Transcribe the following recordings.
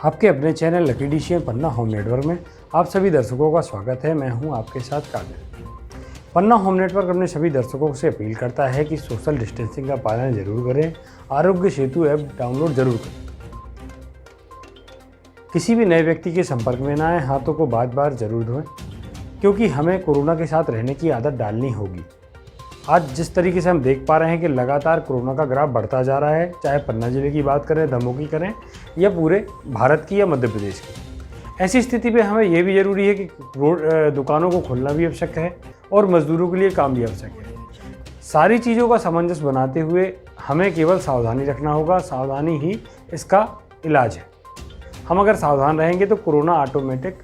आपके अपने channel lucky डिशियन पन्ना home network में आप सभी दर्शकों का स्वागत है। मैं हूं आपके साथ कादिर। पन्ना होम नेटवर्क अपने सभी दर्शकों से अपील करता है कि सोशल डिस्टेंसिंग का पालन जरूर करें, आरोग्य सेतु ऐप डाउनलोड जरूर करें, किसी भी नए व्यक्ति के संपर्क में ना आए, हाथों को बार बार जरूर धोएं क्योंकि हमें कोरोना के साथ रहने की आदत डालनी होगी। आज जिस तरीके से हम देख पा रहे हैं कि लगातार कोरोना का ग्राफ बढ़ता जा रहा है, चाहे पन्ना जिले की बात करें, दमोह की करें या पूरे भारत की या मध्य प्रदेश की, ऐसी स्थिति में हमें यह भी ज़रूरी है कि दुकानों को खोलना भी आवश्यक है और मजदूरों के लिए काम भी आवश्यक है। सारी चीज़ों का सामंजस्य बनाते हुए हमें केवल सावधानी रखना होगा। सावधानी ही इसका इलाज है। हम अगर सावधान रहेंगे तो कोरोना ऑटोमेटिक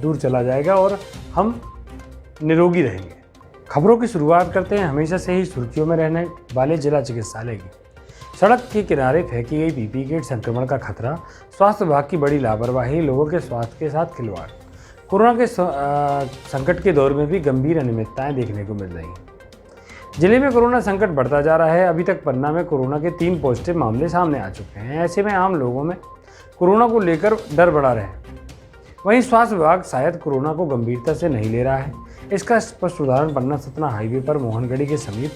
दूर चला जाएगा और हम निरोगी रहेंगे। खबरों की शुरुआत करते हैं हमेशा से ही सुर्खियों में रहने वाले जिला चिकित्सालय की। सड़क के किनारे फेंकी गई पीपी किट, संक्रमण का खतरा, स्वास्थ्य विभाग की बड़ी लापरवाही, लोगों के स्वास्थ्य के साथ खिलवाड़। कोरोना के संकट के दौर में भी गंभीर अनियमितताएं देखने को मिल रही हैं। जिले में कोरोना संकट बढ़ता जा रहा है। अभी तक पन्ना में कोरोना के 3 पॉजिटिव मामले सामने आ चुके हैं। ऐसे में आम लोगों में कोरोना को लेकर डर बढ़ा रहे हैं। वहीं स्वास्थ्य विभाग शायद कोरोना को गंभीरता से नहीं ले रहा है। इसका स्पष्ट उदाहरण पन्ना सतना हाईवे पर मोहनगढ़ी के समीप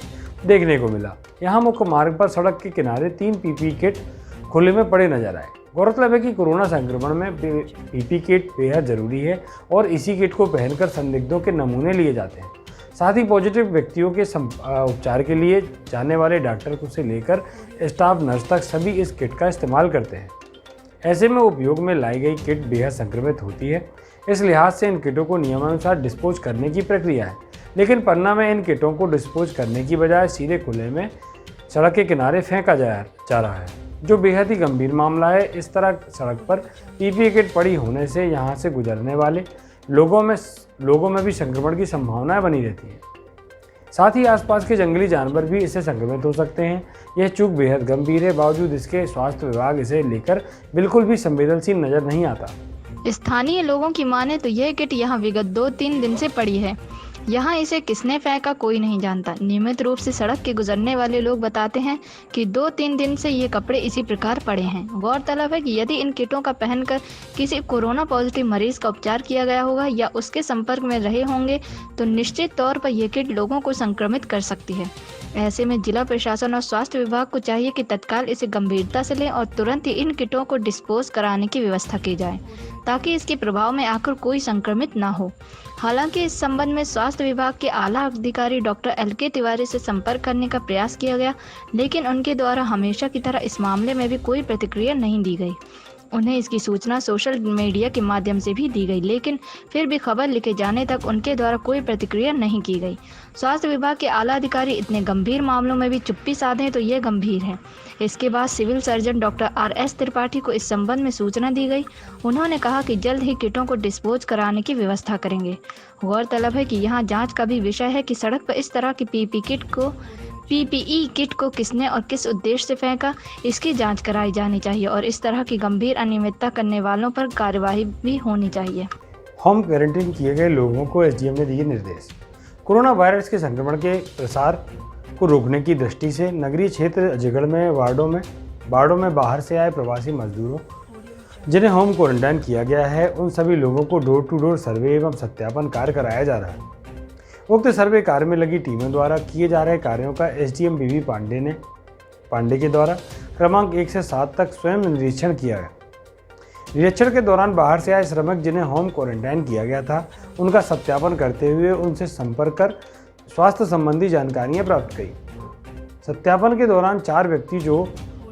देखने को मिला। यहाँ मुख्य मार्ग पर सड़क के किनारे 3 पीपी किट खुले में पड़े नजर आए। गौरतलब है कि कोरोना संक्रमण में पीपी किट बेहद जरूरी है और इसी किट को पहनकर संदिग्धों के नमूने लिए जाते हैं। साथ ही पॉजिटिव व्यक्तियों के उपचार के लिए जाने वाले डॉक्टर को से लेकर स्टाफ नर्स तक सभी इस किट का इस्तेमाल करते हैं। ऐसे में उपयोग में लाई गई किट बेहद संक्रमित होती है। इस लिहाज से इन किटों को नियमानुसार डिस्पोज करने की प्रक्रिया है, लेकिन पन्ना में इन किटों को डिस्पोज करने की बजाय सीधे खुले में सड़क के किनारे फेंका जा रहा है, जो बेहद ही गंभीर मामला है। इस तरह सड़क पर पीपी किट पड़ी होने से यहाँ से गुजरने वाले लोगों में भी संक्रमण की संभावनाएं बनी रहती हैं। साथ ही आसपास के जंगली जानवर भी इससे संक्रमित हो सकते हैं। यह चूक बेहद गंभीर है, बावजूद इसके स्वास्थ्य विभाग इसे लेकर बिल्कुल भी संवेदनशील नजर नहीं आता। स्थानीय लोगों की माने तो यह किट यहाँ विगत 2-3 दिन से पड़ी है। यहाँ इसे किसने फेंका कोई नहीं जानता। नियमित रूप से सड़क के गुजरने वाले लोग बताते हैं कि 2-3 दिन से ये कपड़े इसी प्रकार पड़े हैं। गौरतलब है कि यदि इन किटों का पहनकर किसी कोरोना पॉजिटिव मरीज का उपचार किया गया होगा या उसके संपर्क में रहे होंगे तो निश्चित तौर पर यह किट लोगों को संक्रमित कर सकती है। ऐसे में जिला प्रशासन और स्वास्थ्य विभाग को चाहिए कि तत्काल इसे गंभीरता से लें और तुरंत ही इन किटों को डिस्पोज कराने की व्यवस्था की जाए ताकि इसके प्रभाव में आकर कोई संक्रमित ना हो। हालांकि इस संबंध में स्वास्थ्य विभाग के आला अधिकारी डॉक्टर LK तिवारी से संपर्क करने का प्रयास किया गया, लेकिन उनके द्वारा हमेशा की तरह इस मामले में भी कोई प्रतिक्रिया नहीं दी गई। उन्हें इसकी सूचना सोशल मीडिया के माध्यम से भी दी गई, लेकिन फिर भी खबर लिखे जाने तक उनके द्वारा कोई प्रतिक्रिया नहीं की गई। स्वास्थ्य विभाग के आला अधिकारी इतने गंभीर मामलों में भी चुप्पी साधें तो ये गंभीर है। इसके बाद civil surgeon doctor RS Tripathi को इस संबंध में सूचना दी गई। उन्होंने कहा कि जल्द ही किटों को डिस्पोज कराने की व्यवस्था करेंगे। गौरतलब है कि यहाँ जाँच का भी विषय है कि सड़क पर इस तरह की PPE किट को किसने और किस उद्देश्य से फेंका, इसकी जांच कराई जानी चाहिए और इस तरह की गंभीर अनियमितता करने वालों पर कार्यवाही भी होनी चाहिए। होम क्वारंटीन किए गए लोगों को SDM ने दिए निर्देश। कोरोना वायरस के संक्रमण के प्रसार को रोकने की दृष्टि से नगरीय क्षेत्र अजयगढ़ में वार्डों में बाहर से आए प्रवासी मजदूरों जिन्हें होम क्वारंटाइन किया गया है, उन सभी लोगों को डोर टू डोर सर्वे एवं सत्यापन कार्य कराया जा रहा है। उक्त सर्वे कार्य में लगी टीमों द्वारा किए जा रहे कार्यों का SDM BV पांडे के द्वारा क्रमांक 1 से 7 तक स्वयं निरीक्षण किया गया। निरीक्षण के दौरान बाहर से आए श्रमिक जिन्हें होम क्वारंटाइन किया गया था, उनका सत्यापन करते हुए उनसे संपर्क कर स्वास्थ्य संबंधी जानकारियां प्राप्त की। सत्यापन के दौरान 4 व्यक्ति जो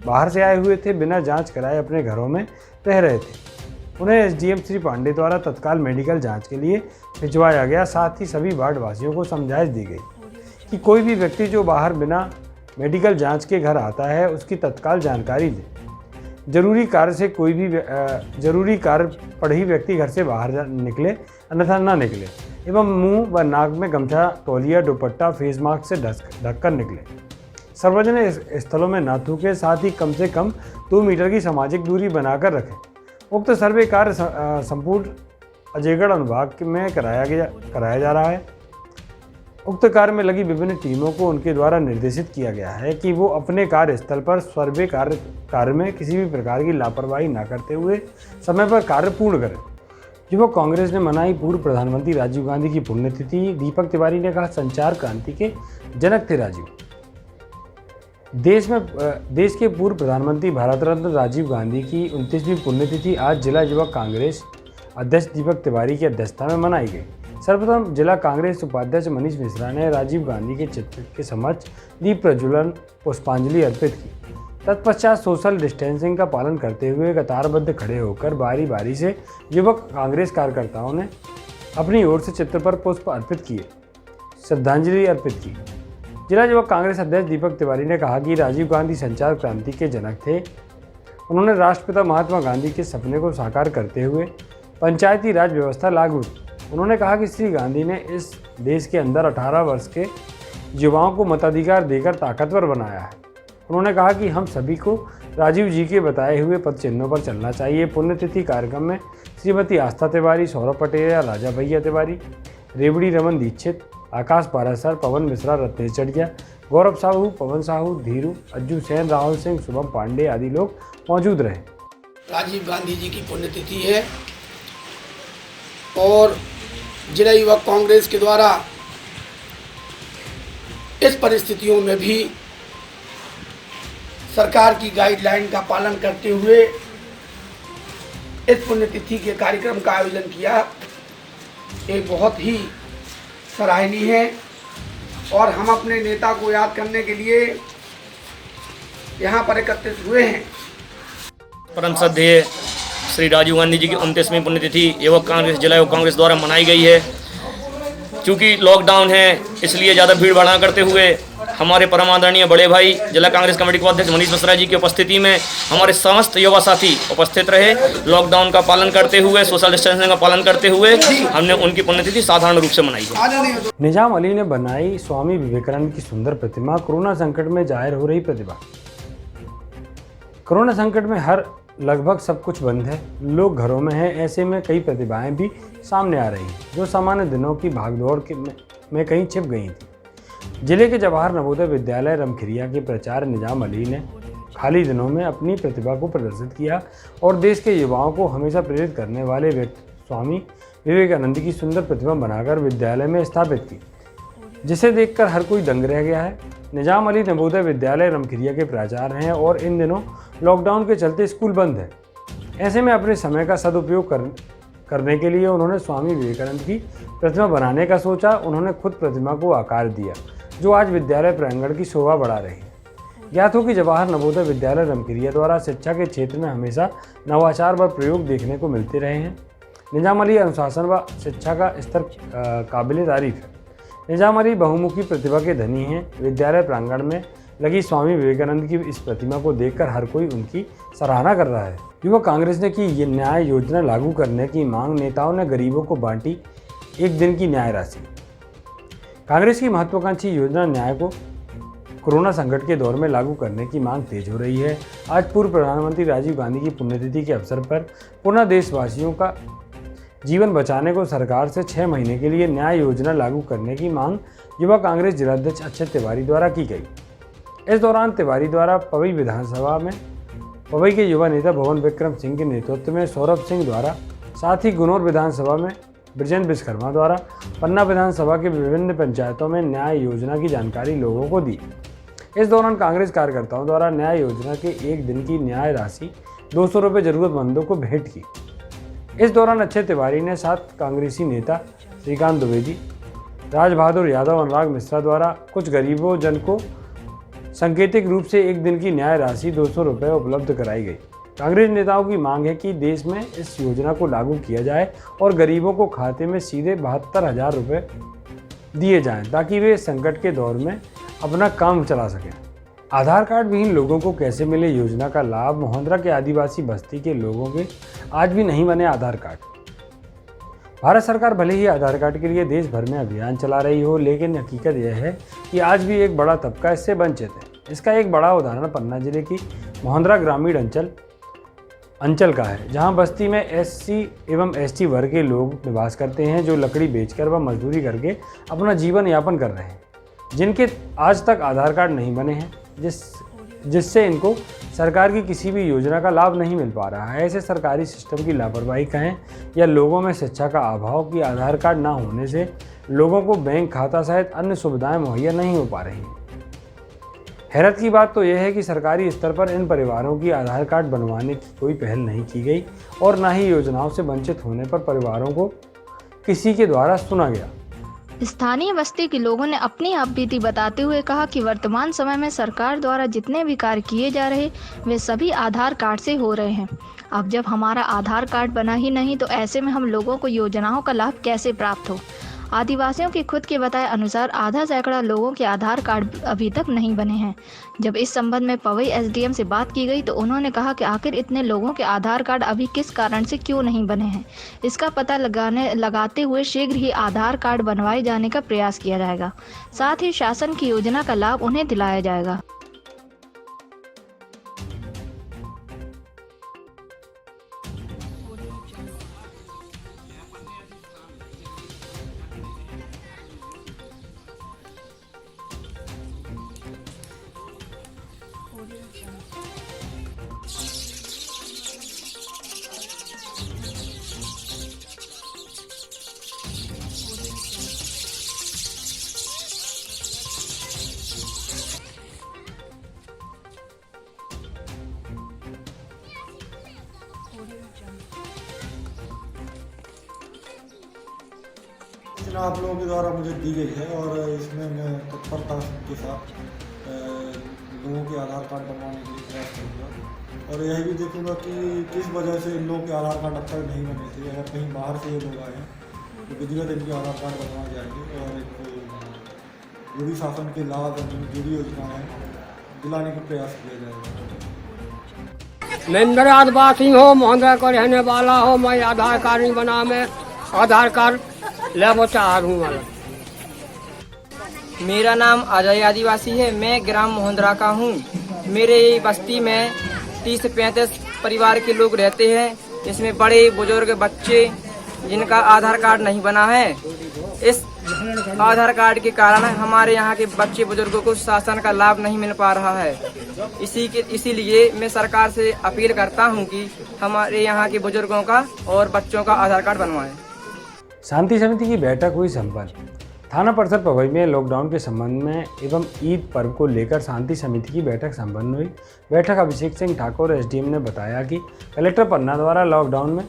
बाहर से आए हुए थे, बिना जाँच कराए अपने घरों में रह रहे थे, उन्हें SDM श्री पांडे द्वारा तत्काल मेडिकल जांच के लिए भिजवाया गया। साथ ही सभी वार्ड वासियों को समझाइश दी गई कि कोई भी व्यक्ति जो बाहर बिना मेडिकल जांच के घर आता है, उसकी तत्काल जानकारी दे। जरूरी कार्य पर ही व्यक्ति घर से बाहर निकले, अन्यथा न निकले, एवं मुंह व नाक में गमछा, तौलिया, दुपट्टा, फेस मास्क से ढककर निकले। सार्वजनिक स्थलों में न थूके, साथ ही कम से कम 2 मीटर की सामाजिक दूरी बनाकर रखें। उक्त सर्वे कार्य संपूर्ण अजयगढ़ अनुभाग में कराया जा रहा है। उक्त कार्य में लगी विभिन्न टीमों को उनके द्वारा निर्देशित किया गया है कि वो अपने कार्यस्थल पर सर्वे कार्य में किसी भी प्रकार की लापरवाही न करते हुए समय पर कार्य पूर्ण करें। युवक कांग्रेस ने मनाई पूर्व प्रधानमंत्री राजीव गांधी की पुण्यतिथि। दीपक तिवारी ने कहा, संचार क्रांति के जनक थे राजीव। देश के पूर्व प्रधानमंत्री भारत रत्न राजीव गांधी की 29वीं पुण्यतिथि आज जिला युवक कांग्रेस अध्यक्ष दीपक तिवारी की अध्यक्षता में मनाई गई। सर्वप्रथम जिला कांग्रेस उपाध्यक्ष मनीष मिश्रा ने राजीव गांधी के चित्र के समक्ष दीप प्रज्वलन पुष्पांजलि अर्पित की। तत्पश्चात सोशल डिस्टेंसिंग का पालन करते हुए कतारबद्ध खड़े होकर बारी बारी से युवक कांग्रेस कार्यकर्ताओं ने अपनी ओर से चित्र पर पुष्प अर्पित किए, श्रद्धांजलि अर्पित की। जिला युवक कांग्रेस अध्यक्ष दीपक तिवारी ने कहा कि राजीव गांधी संचार क्रांति के जनक थे। उन्होंने राष्ट्रपिता महात्मा गांधी के सपने को साकार करते हुए पंचायती राज व्यवस्था लागू की। उन्होंने कहा कि श्री गांधी ने इस देश के अंदर 18 वर्ष के युवाओं को मताधिकार देकर ताकतवर बनाया है। उन्होंने कहा कि हम सभी को राजीव जी के बताए हुए पद चिन्हों पर चलना चाहिए। पुण्यतिथि कार्यक्रम में श्रीमती आस्था तिवारी, सौरभ पटेल, राजा भैया तिवारी, रेवड़ी रमन दीक्षित, आकाश पारासर, पवन मिश्रा, रत्नेश चढ़िया, गौरव साहू, पवन साहू, धीरू, अज्जू सेन, राहुल सिंह, शुभम पांडे आदि लोग मौजूद रहे। राजीव गांधी जी की पुण्यतिथि है और जिला युवक कांग्रेस के द्वारा इस परिस्थितियों में भी सरकार की गाइडलाइन का पालन करते हुए इस पुण्यतिथि के कार्यक्रम का आयोजन किया। ये बहुत ही सराहनीय है और हम अपने नेता को याद करने के लिए यहाँ पर एकत्रित हुए हैं। परम श्रद्धेय श्री राजीव गांधी जी की 29वीं पुण्यतिथि युवक कांग्रेस जिला युवक कांग्रेस द्वारा मनाई गई है। चूँकि लॉकडाउन है इसलिए ज़्यादा भीड़ भाड़ करते हुए हमारे परम आदरणीय बड़े भाई जिला कांग्रेस कमेटी के अध्यक्ष मनीष मिश्रा जी की उपस्थिति में हमारे समस्त युवा साथी उपस्थित रहे। लॉकडाउन का पालन करते हुए, सोशल डिस्टेंसिंग का पालन करते हुए हमने उनकी पुण्यतिथि साधारण रूप से मनाई है। निजाम अली ने बनाई स्वामी विवेकानंद की सुंदर प्रतिमा। कोरोना संकट में जाहिर हो रही प्रतिभा। कोरोना संकट में लगभग सब कुछ बंद है, लोग घरों में हैं। ऐसे में कई प्रतिभाएं भी सामने आ रही हैं जो सामान्य दिनों की भागदौड़ में कहीं छिप गई थी। जिले के जवाहर नवोदय विद्यालय रमखिरिया के प्राचार्य निजाम अली ने खाली दिनों में अपनी प्रतिभा को प्रदर्शित किया और देश के युवाओं को हमेशा प्रेरित करने वाले व्यक्ति स्वामी विवेकानंद की सुंदर प्रतिमा बनाकर विद्यालय में स्थापित की, जिसे देखकर हर कोई दंग रह गया है। निजाम अली नवोदय विद्यालय रमखिरिया के प्राचार्य हैं और इन दिनों लॉकडाउन के चलते स्कूल बंद है। ऐसे में अपने समय का सदुपयोग करने के लिए उन्होंने स्वामी विवेकानंद की प्रतिमा बनाने का सोचा। उन्होंने खुद प्रतिमा को आकार दिया जो आज विद्यालय प्रांगण की शोभा बढ़ा रही है। ज्ञात हो कि जवाहर नवोदय विद्यालय रमखिरिया द्वारा शिक्षा के क्षेत्र में हमेशा नवाचार व प्रयोग देखने को मिलते रहे हैं। निजाम अली अनुशासन व शिक्षा का स्तर काबिल तारीफ है। निजाम अली बहुमुखी प्रतिभा के धनी हैं। विद्यालय प्रांगण में लगी स्वामी विवेकानंद की इस प्रतिमा को देखकर हर कोई उनकी सराहना कर रहा है। युवक कांग्रेस ने की ये न्याय योजना लागू करने की मांग। नेताओं ने गरीबों को बांटी 1 दिन की न्याय राशि। कांग्रेस की महत्वाकांक्षी योजना न्याय को कोरोना संकट के दौर में लागू करने की मांग तेज हो रही है। आज पूर्व प्रधानमंत्री राजीव गांधी की पुण्यतिथि के अवसर पर पुनः देशवासियों का जीवन बचाने को सरकार से 6 महीने के लिए न्याय योजना लागू करने की मांग युवा कांग्रेस जिलाध्यक्ष अक्षय तिवारी द्वारा की गई। इस दौरान तिवारी द्वारा पवई विधानसभा में पवई के युवा नेता भवन विक्रम सिंह के नेतृत्व में सौरभ सिंह द्वारा, साथ ही गुनौर विधानसभा में ब्रजेंद्र विश्वकर्मा द्वारा पन्ना विधानसभा के विभिन्न पंचायतों में न्याय योजना की जानकारी लोगों को दी। इस दौरान कांग्रेस कार्यकर्ताओं द्वारा न्याय योजना के 1 दिन की न्याय राशि 200 रुपये जरूरतमंदों को भेंट की। इस दौरान अक्षय तिवारी ने 7 कांग्रेसी नेता श्रीकांत द्विवेदी, राज बहादुर यादव, अनुराग मिश्रा द्वारा कुछ गरीबों जन को सांकेतिक रूप से 1 दिन की न्याय राशि 200 रुपये उपलब्ध कराई गई। कांग्रेस नेताओं की मांग है कि देश में इस योजना को लागू किया जाए और गरीबों को खाते में सीधे 72,000 रुपये दिए जाएं ताकि वे संकट के दौर में अपना काम चला सकें। आधार कार्ड विहीन लोगों को कैसे मिले योजना का लाभ। मोहंद्रा के आदिवासी बस्ती के लोगों के आज भी नहीं बने आधार कार्ड। भारत सरकार भले ही आधार कार्ड के लिए देश भर में अभियान चला रही हो, लेकिन हकीकत यह है कि आज भी एक बड़ा तबका इससे वंचित है। इसका एक बड़ा उदाहरण पन्ना जिले की मोहंद्रा ग्रामीण अंचल अंचल का है, जहां बस्ती में एससी एवं एसटी वर्ग के लोग निवास करते हैं, जो लकड़ी बेचकर व मजदूरी करके अपना जीवन यापन कर रहे हैं, जिनके आज तक आधार कार्ड नहीं बने हैं, जिससे इनको सरकार की किसी भी योजना का लाभ नहीं मिल पा रहा है। ऐसे सरकारी सिस्टम की लापरवाही कहें या लोगों में शिक्षा का अभाव की आधार कार्ड ना होने से लोगों को बैंक खाता सहित अन्य सुविधाएं मुहैया नहीं हो पा रही हैं। हैरत की बात तो यह है कि सरकारी स्तर पर इन परिवारों की आधार कार्ड बनवाने की कोई पहल नहीं की गई और न ही योजनाओं से वंचित होने पर परिवारों को किसी के द्वारा सुना गया। स्थानीय बस्ती के लोगों ने अपनी आपबीती बताते हुए कहा कि वर्तमान समय में सरकार द्वारा जितने भी कार्य किए जा रहे वे सभी आधार कार्ड से हो रहे हैं। अब जब हमारा आधार कार्ड बना ही नहीं तो ऐसे में हम लोगों को योजनाओं का लाभ कैसे प्राप्त हो। आदिवासियों के खुद के बताए अनुसार आधा सैकड़ा लोगों के आधार कार्ड अभी तक नहीं बने हैं। जब इस संबंध में पवई एसडीएम से बात की गई तो उन्होंने कहा कि आखिर इतने लोगों के आधार कार्ड अभी किस कारण से क्यों नहीं बने हैं, इसका पता लगाते हुए शीघ्र ही आधार कार्ड बनवाए जाने का प्रयास किया जाएगा। साथ ही शासन की योजना का लाभ उन्हें दिलाया जाएगा। सूचना आप लोगों के द्वारा मुझे दी गई है और इसमें मैं तत्परता के साथ लोगों के आधार कार्ड बनवाने के लिए प्रयास करूँगा और यह भी देखूँगा कि किस वजह से इन लोगों के आधार कार्ड अब तक नहीं बने थे। अगर कहीं बाहर से ये लोग आए हैं तो विधिवत इनके आधार कार्ड बनवाए जाएंगे और एक जो भी शासन के लाभ जो भी योजनाएँ हैं दिलाने का प्रयास किया जाएगा। मैं इंदर आदिवासी हो, मोहंदा को रहने वाला हो। मैं आधार कार्ड नहीं बना, मैं आधार कार्ड ले चाह हूँ वाला। मेरा नाम अजय आदिवासी है, मैं ग्राम मोहंदरा का हूँ। मेरे बस्ती में 30 से 35 परिवार के लोग रहते हैं। इसमें बड़े बुजुर्ग बच्चे जिनका आधार कार्ड नहीं बना है। इस आधार कार्ड के कारण हमारे यहाँ के बच्चे बुजुर्गों को शासन का लाभ नहीं मिल पा रहा है। इसीलिए मैं सरकार से अपील करता हूँ कि हमारे यहाँ के बुजुर्गों का और बच्चों का आधार कार्ड बनवाएं। शांति समिति की बैठक हुई संपन्न। थाना परिसर पवई में लॉकडाउन के संबंध में एवं ईद पर्व को लेकर शांति समिति की बैठक संपन्न हुई। बैठक अभिषेक सिंह ठाकुर एसडीएम ने बताया कि कलेक्टर पन्ना द्वारा लॉकडाउन में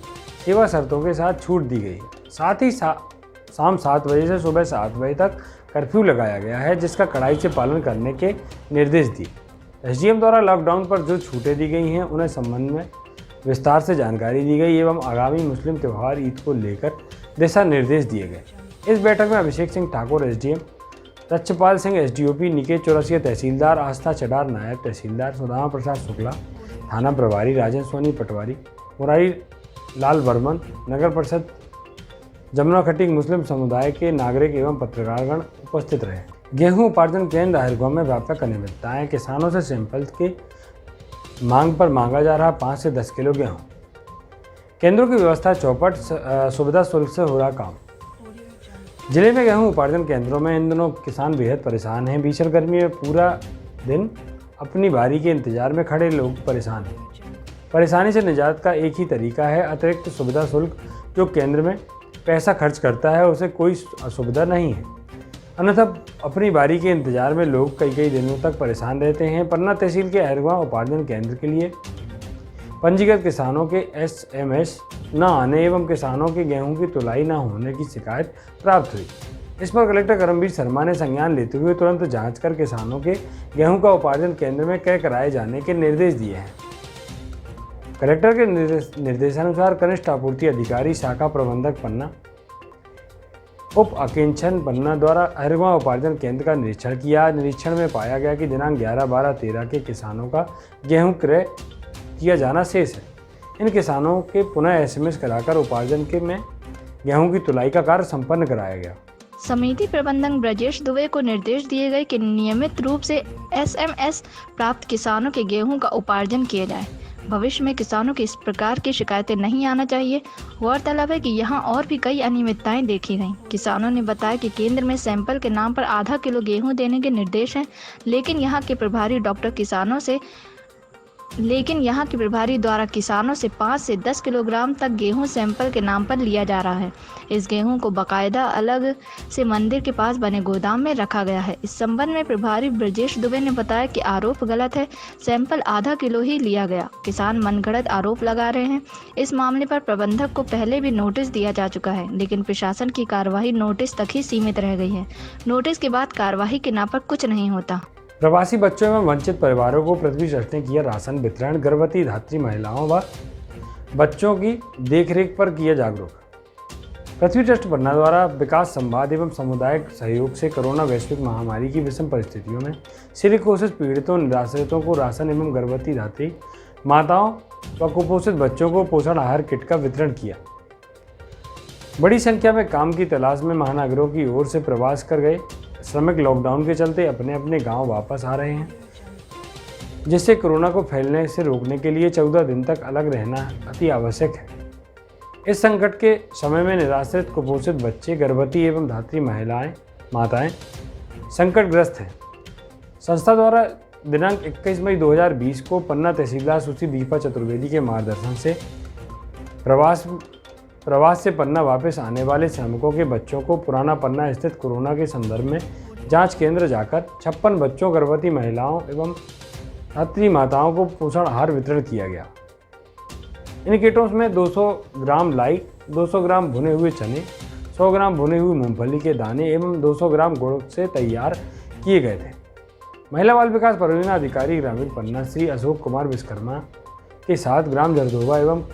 सेवा शर्तों के साथ छूट दी गई है। साथ ही शाम 7 बजे से सुबह 7 बजे तक कर्फ्यू लगाया गया है, जिसका कड़ाई से पालन करने के निर्देश दिए। एसडीएम द्वारा लॉकडाउन पर जो छूटें दी गई हैं उन्हें संबंध में विस्तार से जानकारी दी गई एवं आगामी मुस्लिम त्यौहार ईद को लेकर दिशा निर्देश दिए गए। इस बैठक में अभिषेक सिंह ठाकुर एसडीएम, रक्षपाल सिंह एसडीओपी, निकेत चौरसिया तहसीलदार, आस्था चडार नायब तहसीलदार, सुदामा प्रसाद शुक्ला थाना प्रभारी, राजन सोनी पटवारी, मुरारी लाल बर्मन, नगर परिषद जमुना खटीक, मुस्लिम समुदाय के नागरिक एवं पत्रकारगण उपस्थित रहे। गेहूं उपार्जन केंद्र अहिरगांव में व्यापक अनियमितताएं। किसानों से सैंपल के मांग पर मांगा जा रहा 5 से 10 किलो गेहूं। केंद्रों की व्यवस्था चौपट, सुविधा शुल्क से हो रहा काम। जिले में गेहूं उपार्जन केंद्रों में इन दिनों किसान बेहद परेशान हैं। भीषण गर्मी में पूरा दिन अपनी बारी के इंतजार में खड़े लोग परेशान हैं। परेशानी से निजात का एक ही तरीका है, अतिरिक्त सुविधा शुल्क। जो केंद्र में पैसा खर्च करता है उसे कोई असुविधा नहीं है, अन्यथा अपनी बारी के इंतजार में लोग कई दिनों तक परेशान रहते हैं। पन्ना तहसील के अहिरगांव उपार्जन केंद्र के लिए पंजीकृत किसानों के एसएमएस न आने एवं किसानों के गेहूं की तुलाई न होने की शिकायत प्राप्त हुई। इस पर कलेक्टर करमवीर शर्मा ने संज्ञान लेते हुए तुरंत जांच कर किसानों के गेहूं का उपार्जन केंद्र में क्रय कराए जाने के निर्देश दिए हैं। कलेक्टर के निर्देशानुसार कनिष्ठ आपूर्ति अधिकारी शाखा प्रबंधक पन्ना, उप अकेंशन पन्ना द्वारा अहिरगांव उपार्जन केंद्र का निरीक्षण किया। निरीक्षण में पाया गया कि दिनांक 11, 12, 13 के किसानों का गेहूं क्रय किया जाना शेष है। इन किसानों के पुनः एसएमएस कराकर उपार्जन के में गेहूं की तुलाई का कार्य संपन्न कराया गया। समिति प्रबंधक ब्रजेश दुबे को निर्देश दिए गए कि नियमित रूप से एसएमएस प्राप्त किसानों के गेहूं का उपार्जन किया जाए। भविष्य में किसानों की इस प्रकार की शिकायतें नहीं आना चाहिए। गौरतलब है कि यहाँ और भी कई अनियमितताएं देखी गईं। किसानों ने बताया कि केंद्र में सैंपल के नाम पर आधा किलो गेहूं देने के निर्देश हैं, लेकिन यहाँ के प्रभारी द्वारा किसानों से 5 से 10 किलोग्राम तक गेहूं सैंपल के नाम पर लिया जा रहा है। इस गेहूं को बाकायदा अलग से मंदिर के पास बने गोदाम में रखा गया है। इस संबंध में प्रभारी ब्रजेश दुबे ने बताया कि आरोप गलत है, सैंपल आधा किलो ही लिया गया। किसान मनगढ़ंत आरोप लगा रहे हैं। इस मामले पर प्रबंधक को पहले भी नोटिस दिया जा चुका है, लेकिन प्रशासन की कार्यवाही नोटिस तक ही सीमित रह गई है। नोटिस के बाद कार्यवाही के नाम पर कुछ नहीं होता। प्रवासी बच्चों एवं वंचित परिवारों को पृथ्वी ट्रस्ट ने किया राशन वितरण। गर्भवती धात्री महिलाओं व बच्चों की देखरेख पर किया जागरूक। पृथ्वी ट्रस्ट पन्ना द्वारा विकास संवाद एवं सामुदायिक सहयोग से कोरोना वैश्विक महामारी की विषम परिस्थितियों में सिलिकोसिस पीड़ितों निराश्रितों को राशन एवं गर्भवती धात्री माताओं व कुपोषित बच्चों को पोषण आहार किट का वितरण किया। बड़ी संख्या में काम की तलाश में महानगरों की ओर से प्रवास कर गए श्रमिक लॉकडाउन के चलते अपने अपने गांव वापस आ रहे हैं, जिससे कोरोना को फैलने से रोकने के लिए 14 दिन तक अलग रहना अति आवश्यक है। इस संकट के समय में निराश्रित कुपोषित बच्चे, गर्भवती एवं धात्री माताएं संकटग्रस्त हैं। संस्था द्वारा दिनांक 21 मई 2020 को पन्ना तहसीलदार सुश्री दीपा चतुर्वेदी के मार्गदर्शन से प्रवास से पन्ना वापस आने वाले श्रमिकों के बच्चों को पुराना पन्ना स्थित कोरोना के संदर्भ में जांच केंद्र जाकर 56 बच्चों, गर्भवती महिलाओं एवं धात्री माताओं को पोषण आहार वितरण किया गया। इन किटों में 200 ग्राम लाई, 200 ग्राम भुने हुए चने, 100 ग्राम भुने हुए मूंगफली के दाने एवं 200 ग्राम गुड़ से तैयार किए गए थे। महिला बाल विकास परियोजना अधिकारी ग्रामीण पन्ना श्री अशोक कुमार विश्वकर्मा के साथ ग्राम जरदोबा एवं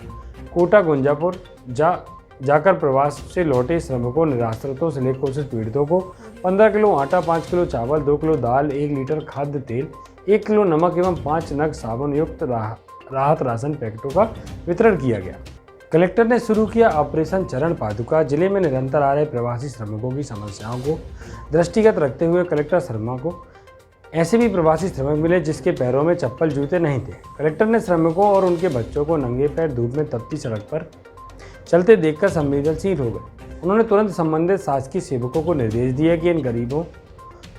कोटा गुंजापुर जाकर प्रवास से लौटे श्रमिकों, निराश्रितों, सिलिकोसिस पीड़ितों को 15 किलो आटा, 5 किलो चावल, 2 किलो दाल, 1 लीटर खाद्य तेल, 1 किलो नमक एवं 5 नग साबुन युक्त राहत राशन पैकेटों का वितरण किया गया। कलेक्टर ने शुरू किया ऑपरेशन चरण पादुका। जिले में निरंतर आ रहे प्रवासी श्रमिकों की समस्याओं को दृष्टिगत रखते हुए कलेक्टर शर्मा को ऐसे भी प्रवासी श्रमिक मिले जिसके पैरों में चप्पल जूते नहीं थे। कलेक्टर ने श्रमिकों और उनके बच्चों को नंगे पैर धूप में तपती सड़क पर चलते देखकर संवेदनशील हो गए। उन्होंने तुरंत संबंधित शासकीय सेवकों को निर्देश दिया कि इन गरीबों,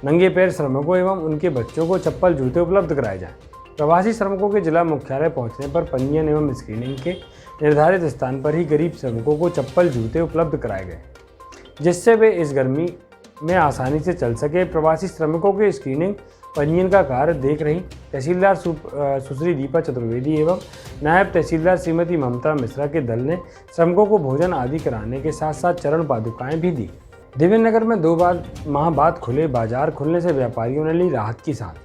नंगे पैर श्रमिकों एवं उनके बच्चों को चप्पल जूते उपलब्ध कराए जाएं। प्रवासी श्रमिकों के जिला मुख्यालय पहुंचने पर पंजीयन एवं स्क्रीनिंग के निर्धारित स्थान पर ही गरीब श्रमिकों को चप्पल जूते उपलब्ध कराए गए, जिससे वे इस गर्मी में आसानी से चल सके। प्रवासी श्रमिकों के स्क्रीनिंग पंजीयन का कार्य देख रही तहसीलदार सुश्री दीपा चतुर्वेदी एवं नायब तहसीलदार श्रीमती ममता मिश्रा के दल ने श्रमिकों को भोजन आदि कराने के साथ साथ चरण पादुकाएं भी दी। देवेंद्र नगर में 2 माह बाद खुले बाजार खुलने से व्यापारियों ने ली राहत की सांस।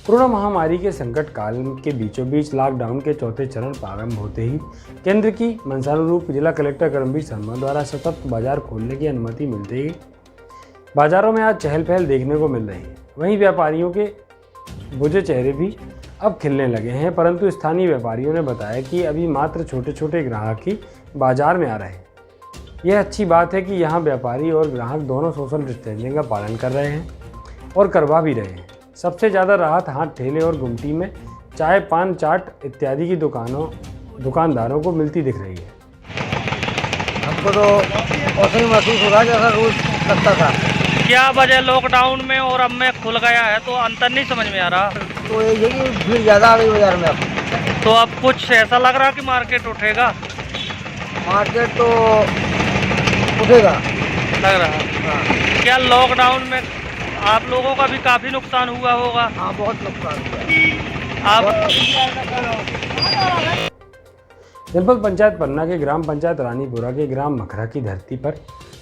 कोरोना महामारी के संकट काल के बीचों बीच लॉकडाउन के चौथे चरण प्रारंभ होते ही केंद्र की मंशानुरूप जिला कलेक्टर कर्मवीर शर्मा द्वारा सतत बाजार खोलने की अनुमति मिलते ही बाजारों में आज चहल पहल देखने को मिल रही है। वहीं व्यापारियों के बुझे चेहरे भी अब खिलने लगे हैं, परंतु स्थानीय व्यापारियों ने बताया कि अभी मात्र छोटे छोटे ग्राहक ही बाजार में आ रहे हैं। यह अच्छी बात है कि यहाँ व्यापारी और ग्राहक दोनों सोशल डिस्टेंसिंग का पालन कर रहे हैं और करवा भी रहे हैं। सबसे ज़्यादा राहत हाथ ठेले और गुमटी में चाय, पान, चाट इत्यादि की दुकानदारों को मिलती दिख रही है। हमको तो ऐसा ही महसूस हो रहा है जैसा रोज लगता था। क्या वजह लॉकडाउन में और अब में खुल गया है तो अंतर नहीं समझ में आ रहा। तो ये कि भीड़ ज़्यादा आ गई बाजार में अब। तो अब कुछ ऐसा लग रहा कि मार्केट उठेगा। मार्केट तो उठेगा लग रहा है। हाँ। क्या लॉकडाउन में आप लोगों का भी काफ़ी नुकसान हुआ होगा। हाँ, बहुत नुकसान हुआ। आप जनपद पंचायत पन्ना के ग्राम पंचायत रानीपुरा के ग्राम मखरा की धरती पर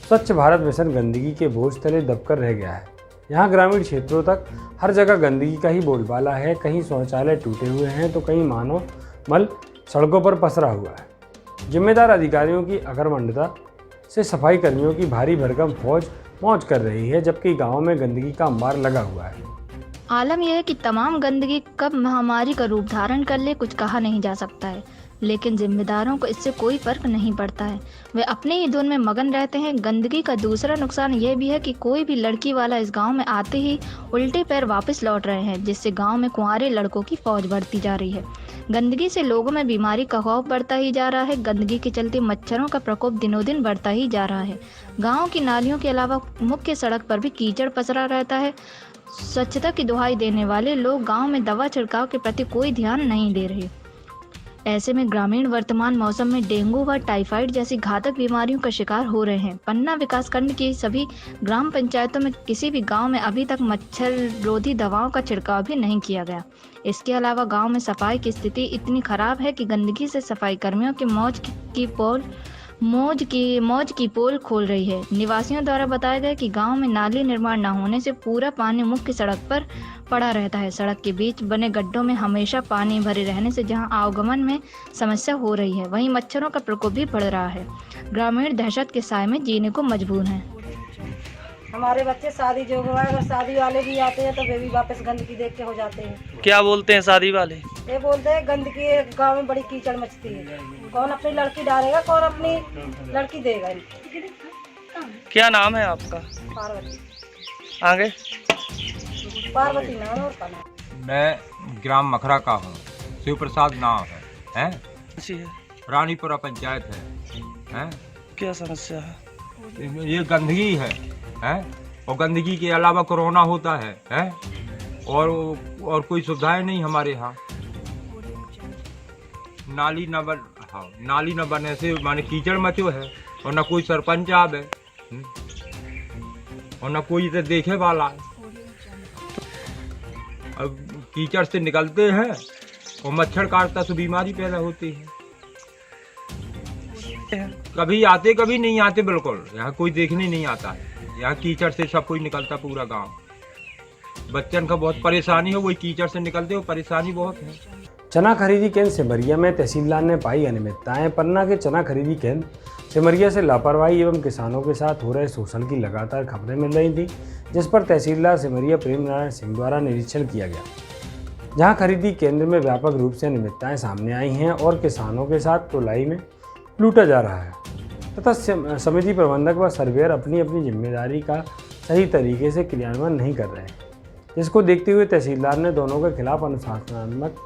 स्वच्छ भारत मिशन गंदगी के बोझ तले दबकर रह गया है। यहाँ ग्रामीण क्षेत्रों तक हर जगह गंदगी का ही बोलबाला है। कहीं शौचालय टूटे हुए हैं तो कहीं मानव मल सड़कों पर पसरा हुआ है। जिम्मेदार अधिकारियों की अकर्मण्यता से सफाई कर्मियों की भारी भरकम फौज मौज कर रही है, जबकि गाँव में गंदगी का अंबार लगा हुआ है। आलम यह है कि तमाम गंदगी कब महामारी का रूप धारण कर ले कुछ कहा नहीं जा सकता है, लेकिन जिम्मेदारों को इससे कोई फर्क नहीं पड़ता है। वे अपने ही धुन में मगन रहते हैं। गंदगी का दूसरा नुकसान यह भी है कि कोई भी लड़की वाला इस गांव में आते ही उल्टे पैर वापस लौट रहे हैं, जिससे गांव में कुंवारे लड़कों की फौज बढ़ती जा रही है। गंदगी से लोगों में बीमारी का खौफ बढ़ता ही जा रहा है। गंदगी के चलते मच्छरों का प्रकोप दिनों दिन बढ़ता ही जा रहा है। गाँव की नालियों के अलावा मुख्य सड़क पर भी कीचड़ पसरा रहता है। स्वच्छता की दुहाई देने वाले लोग गांव में दवा छिड़काव के प्रति कोई ध्यान नहीं दे रहे। ऐसे में ग्रामीण वर्तमान मौसम में डेंगू व टाइफाइड जैसी घातक बीमारियों का शिकार हो रहे हैं। पन्ना विकासखंड की सभी ग्राम पंचायतों में किसी भी गांव में अभी तक मच्छर रोधी दवाओं का छिड़काव भी नहीं किया गया। इसके अलावा गांव में सफाई की स्थिति इतनी खराब है कि गंदगी से सफाई कर्मियों की मौज की पोल खोल रही है। निवासियों द्वारा बताया गया कि गांव में नाली निर्माण न होने से पूरा पानी मुख्य सड़क पर पड़ा रहता है। सड़क के बीच बने गड्ढों में हमेशा पानी भरे रहने से जहां आवागमन में समस्या हो रही है, वहीं मच्छरों का प्रकोप भी बढ़ रहा है। ग्रामीण दहशत के साए में जीने को मजबूर हैं। हमारे बच्चे शादी जो हुआ है, अगर शादी वाले भी आते हैं तो वे भी वापस गंदगी देख के हो जाते हैं। क्या बोलते हैं शादी वाले? ये बोलते हैं गंदगी गांव में बड़ी कीचड़ मचती है, कौन अपनी लड़की डालेगा, कौन अपनी लड़की देगा। क्या नाम है आपका? पार्वती। आगे? पार्वती नाम और का नाम। मैं ग्राम मखरा का हूँ, शिव प्रसाद नाम है? रानीपुरा पंचायत है। क्या समस्या है? ये गंदगी है और गंदगी के अलावा कोरोना होता है और कोई सुविधाएं नहीं हमारे यहाँ। नाली न बनने से माने कीचड़ मचो है और न कोई सरपंच आवे और न कोई इधर देखे वाला है। अब कीचड़ से निकलते हैं और मच्छर काटता तो बीमारी पैदा होती है। कभी आते कभी नहीं आते, बिल्कुल यहाँ कोई देखने नहीं आता है। यहाँ कीचड़ से सब कुछ निकलता पूरा गांव। बच्चन का बहुत परेशानी है, वही कीचड़ से निकलते हो, परेशानी बहुत है। चना खरीदी केंद्र सिमरिया में तहसीलदार ने पाई अनियमितताएं। पन्ना के चना खरीदी केंद्र सिमरिया से लापरवाही एवं किसानों के साथ हो रहे शोषण की लगातार खबरें मिल रही थी, जिस पर तहसीलदार सिमरिया प्रेम नारायण सिंह द्वारा निरीक्षण किया गया, जहां खरीदी केंद्र में व्यापक रूप से अनियमितताएं सामने आई हैं और किसानों के साथ तोलाई में लूटा जा रहा है तथा समिति प्रबंधक व सर्वेयर अपनी अपनी जिम्मेदारी का सही तरीके से क्रियान्वयन नहीं कर रहे हैं, जिसको देखते हुए तहसीलदार ने दोनों के खिलाफ अनुशासनात्मक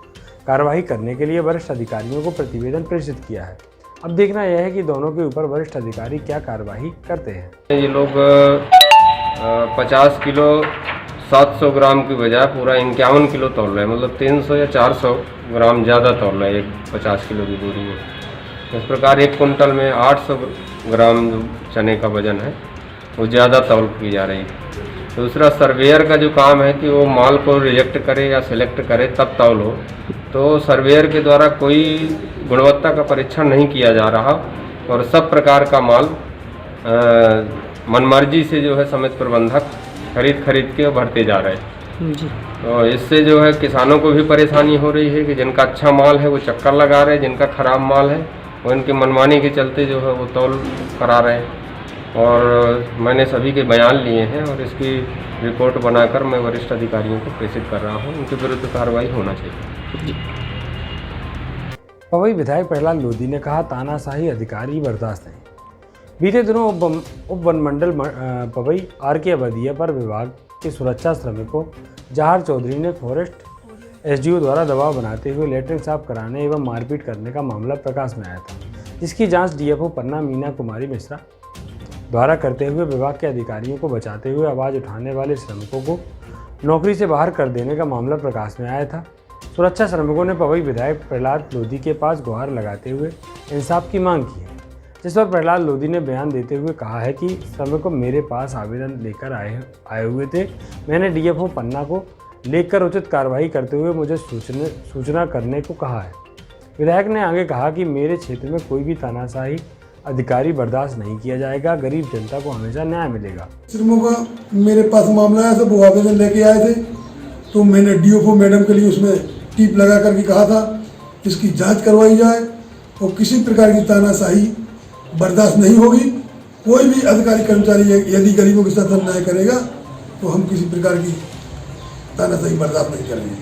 कार्रवाई करने के लिए वरिष्ठ अधिकारियों को प्रतिवेदन प्रेषित किया है। अब देखना यह है कि दोनों के ऊपर वरिष्ठ अधिकारी क्या कार्रवाई करते हैं। ये लोग 50 किलो 700 ग्राम की बजाय पूरा 51 किलो तोल रहे हैं, मतलब 300 या 400 ग्राम ज़्यादा तोल रहे हैं एक 50 किलो की बोरी में। इस प्रकार एक कुंटल में 800 ग्राम जो चने का वजन है वो ज़्यादा तौल की जा रही है। दूसरा, सर्वेयर का जो काम है कि वो माल को रिजेक्ट करे या सिलेक्ट करे तब तौल हो, तो सर्वेयर के द्वारा कोई गुणवत्ता का परीक्षण नहीं किया जा रहा और सब प्रकार का माल मनमर्जी से जो है समिति प्रबंधक खरीद के भरते जा रहे हैं जी। तो इससे जो है किसानों को भी परेशानी हो रही है कि जिनका अच्छा माल है वो चक्कर लगा रहे हैं, जिनका खराब माल है वो इनके मनमानी के चलते जो है वो तौल करा रहे हैं। और मैंने सभी के बयान लिए हैं और इसकी रिपोर्ट बनाकर मैं वरिष्ठ अधिकारियों को प्रेषित कर रहा हूं। उनके विरुद्ध कार्रवाई होना चाहिए। पवई विधायक प्रहलाद लोधी ने कहा, तानाशाही अधिकारी बर्दाश्त नहीं। बीते दिनों उप वन मंडल पवई आर.के. अवधिया पर विभाग के सुरक्षा श्रमिकों जहार चौधरी ने फॉरेस्ट एसडीओ द्वारा दबाव बनाते हुए लेटरिन साफ कराने एवं मारपीट करने का मामला प्रकाश में आया था, जिसकी जांच डीएफओ पन्ना मीना कुमारी मिश्रा द्वारा करते हुए विभाग के अधिकारियों को बचाते हुए आवाज़ उठाने वाले श्रमिकों को नौकरी से बाहर कर देने का मामला प्रकाश में आया था। सुरक्षा श्रमिकों ने पवई विधायक प्रहलाद लोधी के पास गुहार लगाते हुए इंसाफ की मांग की है, जिस पर प्रहलाद लोधी ने बयान देते हुए कहा है कि श्रमिकों मेरे पास आवेदन लेकर आए हुए थे। मैंने डीएफओ पन्ना को लेकर उचित कार्रवाई करते हुए मुझे सूचना करने को कहा है। विधायक ने आगे कहा कि मेरे क्षेत्र में कोई भी तानाशाही अधिकारी बर्दाश्त नहीं किया जाएगा, गरीब जनता को हमेशा न्याय मिलेगा। श्रमिकों का मेरे पास मामला है, सब वो आवेदन लेके आए थे, तो मैंने डीएफओ मैडम के लिए उसमें टीप लगा करके कहा था इसकी जांच करवाई जाए और किसी प्रकार की तानाशाही बर्दाश्त नहीं होगी। कोई भी अधिकारी कर्मचारी यदि गरीबों के साथ अन्याय करेगा तो हम किसी प्रकार की तानाशाही बर्दाश्त नहीं करेंगे।